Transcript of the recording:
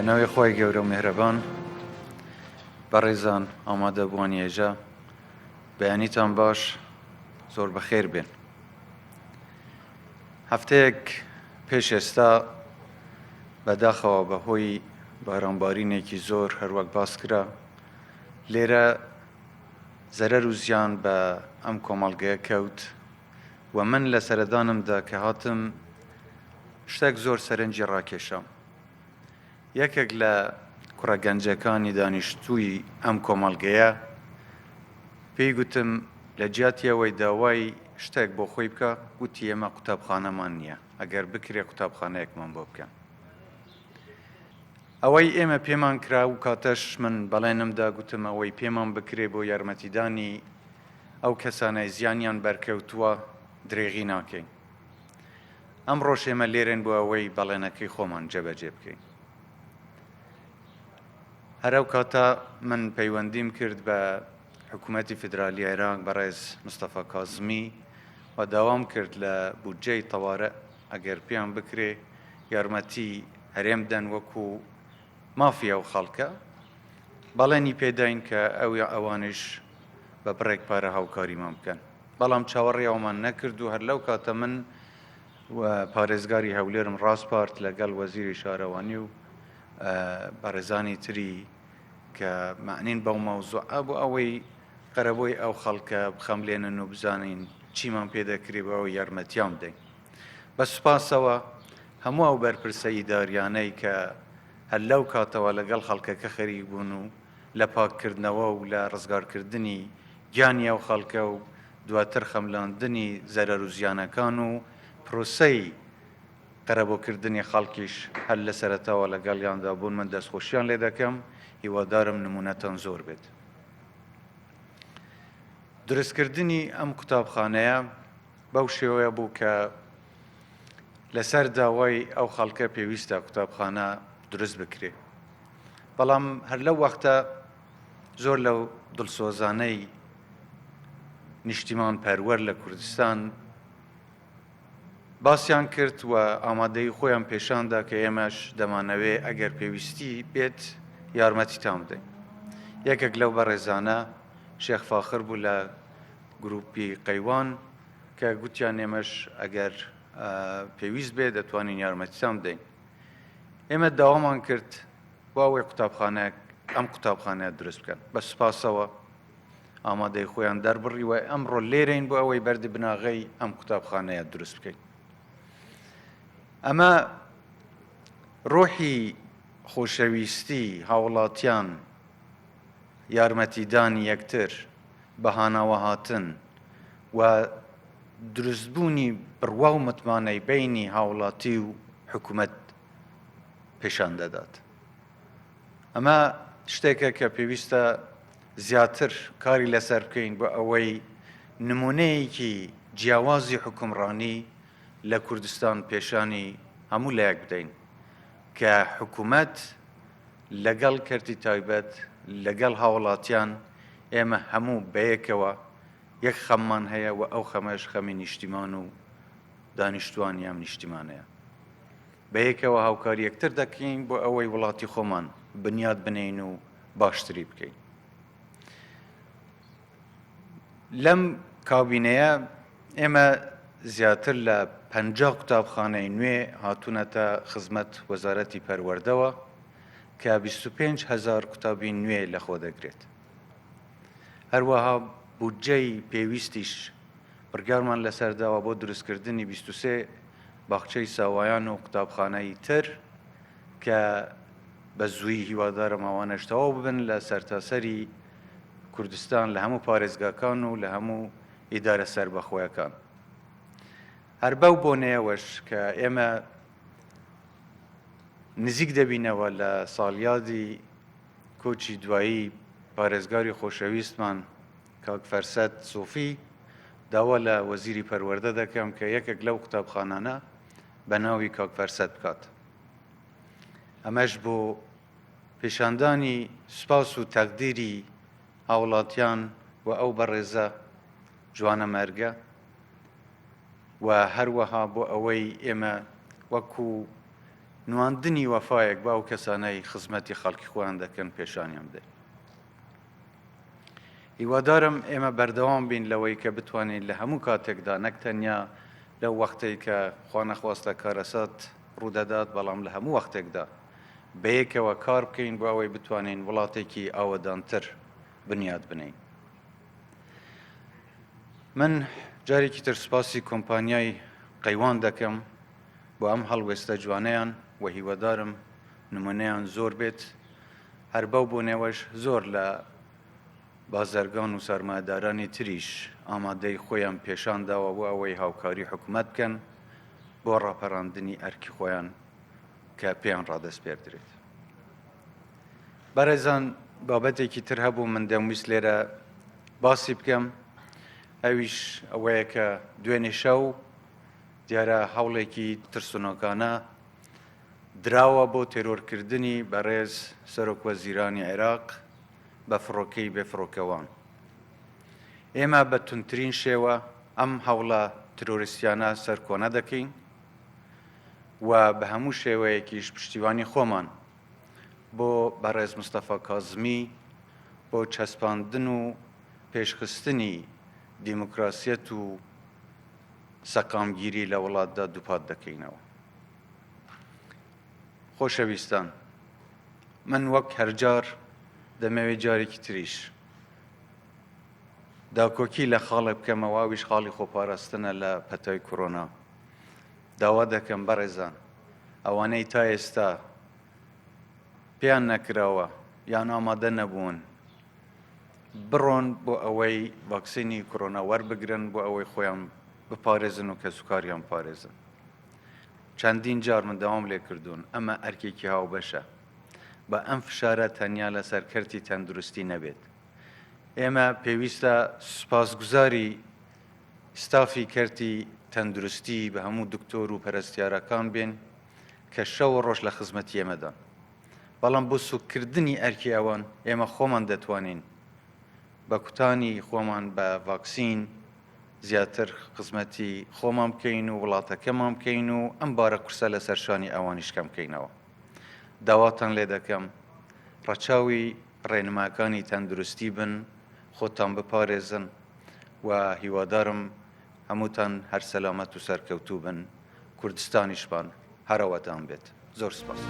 بەناوی خۆی گەورە و میهرەبان بەڕێزان ئامادە بووان ێژە بەیانیتان باش زۆر بەخێر بێن. هەفتەیەک پێش ئێستا بەداخەوە بەهۆی بارانبارینێکی زۆر هەروەک باس کرا لێرە زەرەر و زیان بە ئەم کۆمەڵگەیە کەوت و من لە سەردانمدا کە هاتم شتێک زۆر سەرنجی ڕاکێشام. یەکێک لە کوڕە گەنجەکانی دانیشتووی ئەم کۆمەڵگەیە پێی گوتم لە جیاتیەوەی داوای شتێک بۆ خۆی بکە، گوتی ئێمە قوتابخانەمان نییە، ئەگەر بکرێ قوتابخانەیەکمان بۆ بکەن. ئەوەی ئێمە پێمان کرا و کاتەش من بەڵێنمدا گوتم ئەوەی پێمان بکرێ بۆ یارمەتیدانی ئەو کەسانەی زیانیان بەرکەوتووە درێغی ناکەین. ئەمڕۆژ ئێمە لێرێن بۆ ئەوەی بەڵێنەکەی خۆمان جێبەجێ بکەین. هەرەو کاتە من پەیوەندیم کرد بە حکوومەتی فیدرالی عێراق بەڕێز مستەفا کازمی و داوام کرد لە بودجەی تەوارە ئەگەر پێیان بکرێ یارمەتی هەرێم بدەن وەکو مافیا و خەڵکە، بەڵێنی پێداین کە ئەوانش بە بڕێک پارە هاوکاریمان بکەن. بەڵام چاوەڕێی ئەومان نەکرد و هەر لەو کاتە من پارێزگاری هەولێرم ڕاستپارت لەگەڵ وەزیری شارەوانی و بەڕێزانی تری کە معنین بەو مەوزوعە بۆ ئەوەی قەرەبۆی ئەو خەڵکە بخەملێنن و بزانین چیمان پێدەکری بە ئەو یارمەتیان بدەین. بە سوپاسەوە هەموو ئەو بەرپرسە ئیداریانەی کە هەر لەو کاتەوە لەگەڵ خەڵکەکە خەریک بوون و لە پاککردنەوە و لە ڕزگارکردنی گیانی ئەو خەڵکە و دواتر خەملاندنی زەرەر و زیانەکان و پرۆسەی قەرەبۆکردنی خەڵکیش هەر لە سەرەتاوە لەگەڵیاندا بوون. من دەستخۆشیان لێ دەکەم، هیوادارم نمونەتان زۆر بێت. دروستکردنی ئەم قوتابخانەیە بەو شێوەیە بوو کە لەسەر داوای ئەو خەڵکە پێویستە قوتابخانە دروست بکرێ. بەڵام هەر لەو وەختە زۆر لەو دڵسۆزانەی نیشتیمان پەروەر لە کوردستان باسییان کرد و ئامادەی خۆیان پێشاندا کە ئێمەش دەمانەوێ ئەگەر پێویستی بێت یارمەتیتان بدەین. یەکێک لەو بەڕێزانە شێخ فاخر بوو لە گروپی قەیوان کە گوتیان ئێمەش ئەگەر پێویست بێت دەتوانین یارمەتیتان بدەین. ئێمە داوامان کرد بۆ ئەوەی ئەم قوتابخانەیە دروست بکەن. بە سوپاسەوە ئامادەی خۆیان دەربڕی و ئەمڕۆ لێرەین بۆ ئەوەی بەردی بناغەی ئەم قوتابخانەیە دروست بکەین. ئەمە ڕۆحی خۆشەویستی هاوڵاتیان، یارمەتیدانی یەکتر، بەهاناوە هاتن و دروستبوونی بڕوا و متمانەی بینی هاوڵاتی و حکوومەت پیشان دەدات. ئەمە شتێکە کە پێویستە زیاتر کاری لەسەر بکەین بۆ ئەوەی نمونەیەکی جیاوازی حکومڕانی لە کوردستان پێشانی هەموو لایەک بدەین کە حکوومەت لەگەڵ کەرتی تایبەت لەگەڵ هاوڵاتیان ئێمە هەموو بەیەکەوە یەک خەممان هەیە و ئەو خەمەش خەمی نیشتیمان و دانیشتوانی ئەم نیشتیمانەیە. بەیەکەوە هاوکاری یەکتر دەکەین بۆ ئەوەی وڵاتی خۆمان بنیاد بنین و باشتری بکەین. لەم کابینەیە ئێمە زیاتر لە 50 قوتابخانەی نوێ هاتوونەتە خزمەت وەزارەتی پەروەردەوە کە 25,000 قوتابی نوێ لەخۆ دەگرێت. هەروەها بودجەی پێویستیش بڕگارمان لەسەرداوە بۆ دروستکردنی 23 باخچەی ساوایان و قوتابخانەی تر کە بە زووی هیوادارم ئەوانەش تەواو ببن لە سەرتاسەری کوردستان لە هەموو پارێزگاکان و لە هەموو ئیدارە سەربەخۆیەکان. هەر بەو بۆنەیەوەش کە ئێمە نزیک دەبینەوە لە ساڵیادی کۆچی دوایی پارێزگاری خۆشەویستمان کاک فەرسەد سۆفی داوا لە وەزیری پەروەردە دەکەم کە یەکێک لەو قوتابخانانە بە ناوی کاک فەرسەد بکات. ئەمەش بۆ پیشاندانی سوپاس و تەقدیری هاوڵاتیان و ئەو بەڕێزە جوانە مەرگە و هەروەها بۆ ئەوەی ئێمە وەکو نواندنی وەفایەک با ئەو کەسانەی خزمەتی خەڵکی خۆیان دەکەن پێشانیان بدەین. هیوادارم ئێمە بەردەوام بین لەوەی کە بتوانین لە هەموو کاتێکدا نەک تەنیا لەو وەختەی کە خوا نەخواستە کارەسات ڕوودەدات، بەڵام لە هەموو وەختێکدا بەیەکەوە کار بکەین بۆ ئەوەی بتوانین وڵاتێکی ئاوەدانتر بنیاد بنین. من جارێکی تر سپاسی کۆمپانیای قەیوان دەکەم بۆ ئەم هەڵوێستە جوانەیان و هیوادارم نمونەیان زۆر بێت. هەر بەو بوونەوەش زۆر لە بازرگان و سەرمایەدارانی تریش ئامادەی خۆیان پێشان داوە بۆ ئەوەی هاوکاری حکوومەت بکەن بۆ ڕاپەڕاندنی ئەرکی خۆیان کە پێیان ڕادەست پێدرێت. بەڕێزان، بابەتێکی تر هەبوو من دەمویست لێرە باسی بکەم، ئەویش ئەوەیە کە دوێنێ شەو دیارە هەوڵێکی ترسنۆکانە دراوە بۆ تێرۆرکردنی بەڕێز سەرۆکوەزیرانی عێراق بە فڕۆکەی بێفڕۆکەوان. ئێمە بە تونترین شێوە ئەم هەوڵە ترۆریستیانە سەرکۆنە دەکەین و بە هەموو شێوەیەکیش پشتیوانی خۆمان بۆ بەڕێز مستەفا کاظمی بۆ چەسپاندن و پێشخستنی دیموکراسیەت و سەقامگیری لە وڵاتدا دووپات دەکەینەوە. خۆشەویستان، من وەک هەرجار دەمەوێت جارێکی تریش داکۆکی لە خاڵێ بکەمەوە، ئەویش خاڵی خۆپاراستنە لە پەتای کۆرۆنا. داوا دەکەم بەڕێزان، ئەوانەی تا ئێستا پێیان نەکراوە یان ئامادە نەبوون بڕۆن بۆ ئەوەی ڤاکسینی کۆرۆنا وەربگرن بۆ ئەوەی خۆیان بپارێزن و کەسوکاریان پارێزن. چەندین جار من دەوام لێ کردوون ئەمە ئەرکێکی هاوبەشە، بە ئەم فشارە تەنیا لە سەرکەرتی تەندروستی نەبێت. ئێمە پێویستە سوپاسگوزاری ستافی کەرتی تەندروستی بە هەموو دکتۆر و پەرستیارەکان بێن کە شەو ڕۆژ لە خزمەتی ئێمەدان. بەڵام بۆ سوکردنی ئەرکی ئەوان ئێمە خۆمان دەتوانین بە کوتانی خۆمان بە ڤاکسین زیاتر خزمەتی خۆمان بکەین و وڵاتەکەمان بکەین و ئەم بارە قورسە لە سەرشانی ئەوانیش کەم بکەینەوە. داواتان لێ دەکەم ڕەچاوی ڕێنماکانی تەندروستی بن، خۆتان بپارێزن و هیوادارم هەمووتان هەر سەلامەت و سەرکەوتوو بن، کوردستانیشمان هەرەوەتان بێت. زۆر سپاس.